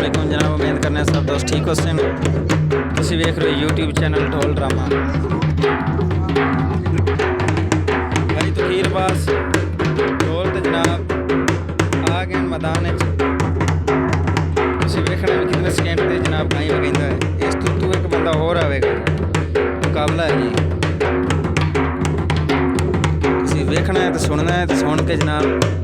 वालेकुम जनाब, उम्मीद करने सब दोस्त ठीक हो सन। तुसी वेख रहे हो यूट्यूब चैनल ढोल ड्रामा। भाई तो खीर पास ढोल तो जनाब आ गए मैदान तुसी वेखना भी कितने सेकेंड से जनाब गाई वगैंदा है। इस तो तू एक बंदा होर आवेगा, मुकाबला है जी। तुसी वेखना है तो सुनना है, तो सुन के जनाब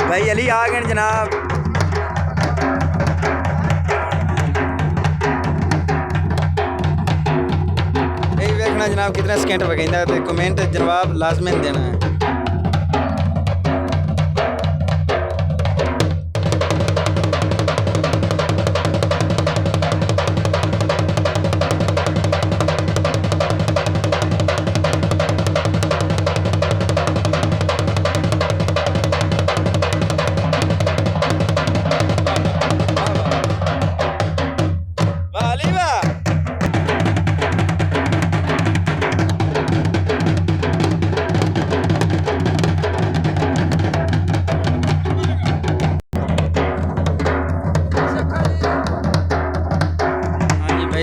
भाई अली आ गए जनाब। यही देखना जनाब कितने सेकेंड वगैंदा है, तो कमेंट जवाब लाजमी देना है।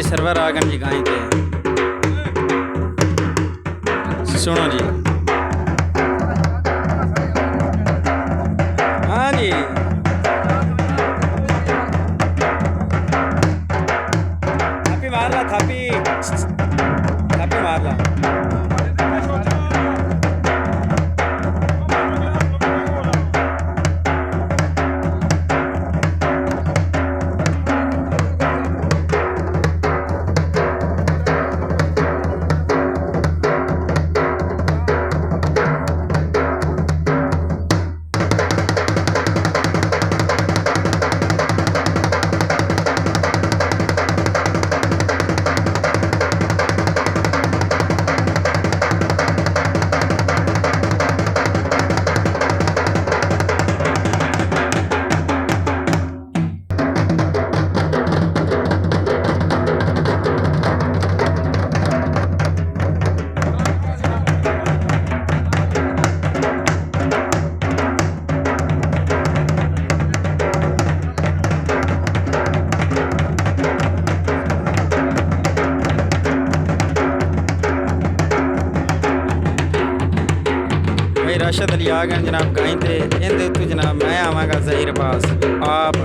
सर्वर आ गए जी गाई थे, सुनो जी। हाँ जी थापी मार ला, थापी मार ला। राशिद अली आ गए जनाब गाई थे। इनके उत्तों जनाब मैं आवागा ज़हीर पास आप